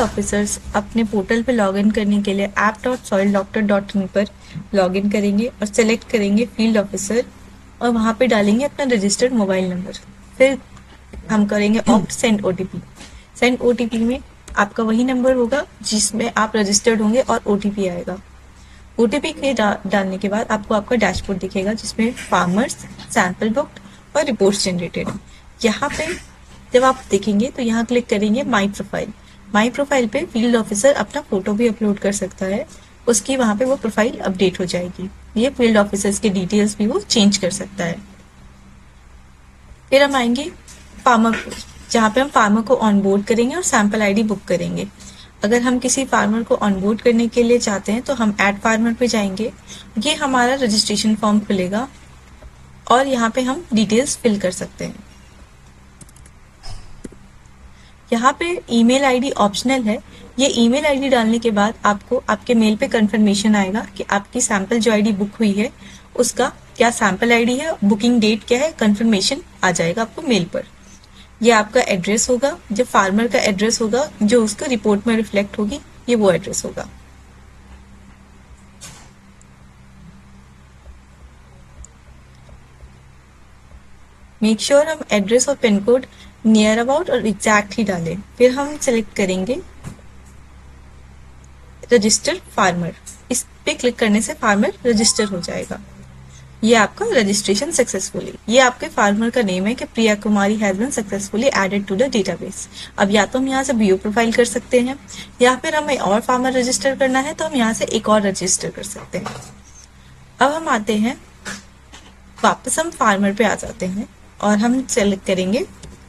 Officers अपने portal पे login करने के लिए app.soildoctor.in पर लॉगिन करेंगे और सेलेक्ट करेंगे फील्ड ऑफिसर और वहाँ पे डालेंगे अपना रजिस्टर्ड मोबाइल नंबर। फिर हम करेंगे opt send OTP. Send OTP में आपका वही नंबर होगा जिसमें आप रजिस्टर्ड होंगे और ओटीपी आएगा। ओटीपी के डालने के बाद आपको आपका डैशबोर्ड दिखेगा जिसमें फार्मर्स, सैंपल बुक्ड और रिपोर्ट्स जनरेटेड। यहाँ पे जब आप देखेंगे तो यहाँ क्लिक करेंगे माई प्रोफाइल। माई प्रोफाइल पे फील्ड ऑफिसर अपना फोटो भी अपलोड कर सकता है, उसकी वहाँ पे वो प्रोफाइल अपडेट हो जाएगी। ये फील्ड ऑफिसर्स के डिटेल्स भी वो चेंज कर सकता है। फिर हम आएंगे फार्मर को, जहाँ पे हम फार्मर को ऑनबोर्ड करेंगे और सैंपल आईडी बुक करेंगे। अगर हम किसी फार्मर को ऑनबोर्ड करने के लिए चाहते हैं तो हम ऐड फार्मर पे जाएंगे। ये हमारा रजिस्ट्रेशन फॉर्म खुलेगा और यहाँ पे हम डिटेल्स फिल कर सकते हैं। यहाँ पे ईमेल आईडी ऑप्शनल है। ये ईमेल आईडी डालने के बाद आपको आपके मेल पे कंफर्मेशन आएगा कि आपकी सैंपल जो आईडी बुक हुई है उसका क्या सैंपल आईडी है, बुकिंग डेट क्या है, कंफर्मेशन आ जाएगा आपको मेल पर। ये आपका एड्रेस होगा, जो फार्मर का एड्रेस होगा जो उसको रिपोर्ट में रिफ्लेक्ट होगी, ये वो एड्रेस होगा। मेक श्योर हम एड्रेस और पिन कोड नियर अबाउट और एग्जैक्ट ही डालें। फिर हम सेलेक्ट करेंगे रजिस्टर फार्मर। इस पे क्लिक करने से फार्मर रजिस्टर हो जाएगा। ये आपका रजिस्ट्रेशन सक्सेसफुली। ये आपके फार्मर का नेम है कि Priya Kumari has been successfully added to the database. अब या तो हम यहाँ से बीओ प्रोफाइल कर सकते हैं या फिर हमें और फार्मर रजिस्टर करना है तो हम यहाँ से एक और रजिस्टर कर सकते हैं। अब हम आते हैं, वापस हम फार्मर पे आ जाते हैं और हम सेलेक्ट करेंगे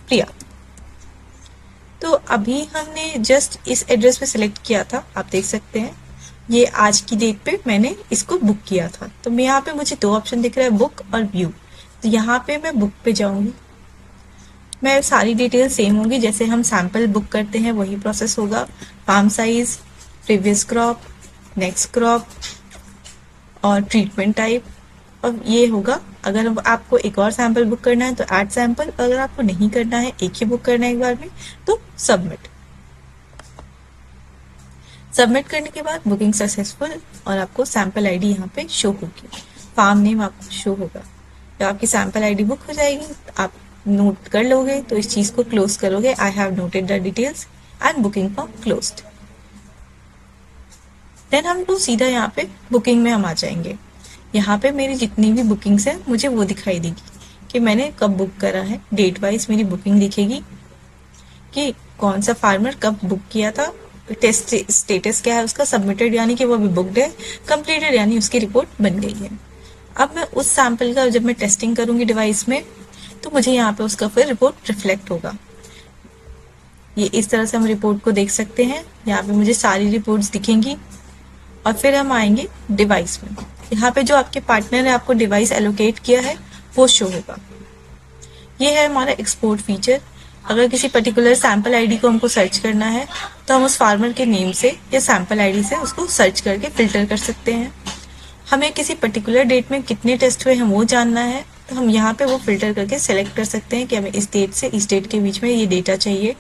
प्रिया। तो अभी हमने जस्ट इस एड्रेस पे सिलेक्ट किया था, आप देख सकते हैं ये आज की डेट पे मैंने इसको बुक किया था। तो मैं यहाँ पे मुझे दो ऑप्शन दिख रहा है, बुक और व्यू। तो यहाँ पे मैं बुक पे जाऊंगी। मैं सारी डिटेल सेम होगी, जैसे हम सैंपल बुक करते हैं वही प्रोसेस होगा। Farm size, previous crop, next crop और ट्रीटमेंट टाइप। और ये होगा अगर आपको एक और सैंपल बुक करना है तो ऐड सैंपल, अगर आपको नहीं करना है, एक ही बुक करना है एक बार में, तो सबमिट। सबमिट करने के बाद बुकिंग सक्सेसफुल और आपको सैंपल आईडी यहाँ पे शो होगी, फार्म नेम आपको शो होगा। जब आपकी सैंपल आईडी बुक हो जाएगी आप नोट कर लोगे तो इस चीज को क्लोज करोगे, I have noted the details and booking form closed. Then हम लोग सीधा यहाँ पे बुकिंग में हम आ जाएंगे। यहाँ पे मेरी जितनी भी बुकिंग्स है मुझे वो दिखाई देगी कि मैंने कब बुक करा है। डेट वाइज मेरी बुकिंग दिखेगी कि कौन सा फार्मर कब बुक किया था, टेस्ट स्टेटस क्या है उसका, सबमिटेड यानी कि वो अभी बुकड है, कंप्लीटेड यानी उसकी रिपोर्ट बन गई है। अब मैं उस सैंपल का जब मैं टेस्टिंग करूंगी डिवाइस में तो मुझे यहाँ पे उसका फिर रिपोर्ट रिफ्लेक्ट होगा। ये इस तरह से हम रिपोर्ट को देख सकते हैं। यहाँ पे मुझे सारी रिपोर्ट्स दिखेंगी और फिर हम आएंगे डिवाइस में। यहाँ पे जो आपके पार्टनर ने आपको डिवाइस एलोकेट किया है वो शो होगा। ये है हमारा एक्सपोर्ट फीचर। अगर किसी पर्टिकुलर सैंपल आईडी को हमको सर्च करना है तो हम उस फार्मर के नेम से या सैंपल आईडी से उसको सर्च करके फिल्टर कर सकते हैं। हमें किसी पर्टिकुलर डेट में कितने टेस्ट हुए हम वो जानना है तो हम यहाँ पे वो फिल्टर करके सेलेक्ट कर सकते हैं कि हमें इस डेट से इस डेट के बीच में ये डेटा चाहिए।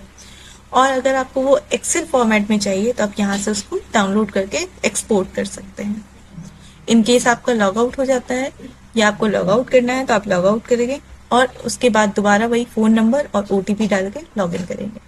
और अगर आपको वो एक्सेल फॉर्मेट में चाहिए तो आप यहाँ से उसको डाउनलोड करके एक्सपोर्ट कर सकते हैं। इन केस आपका लॉग आउट हो जाता है या आपको लॉग आउट करना है तो आप लॉग आउट करेंगे और उसके बाद दोबारा वही फोन नंबर और ओटीपी डाल के लॉग इन करेंगे।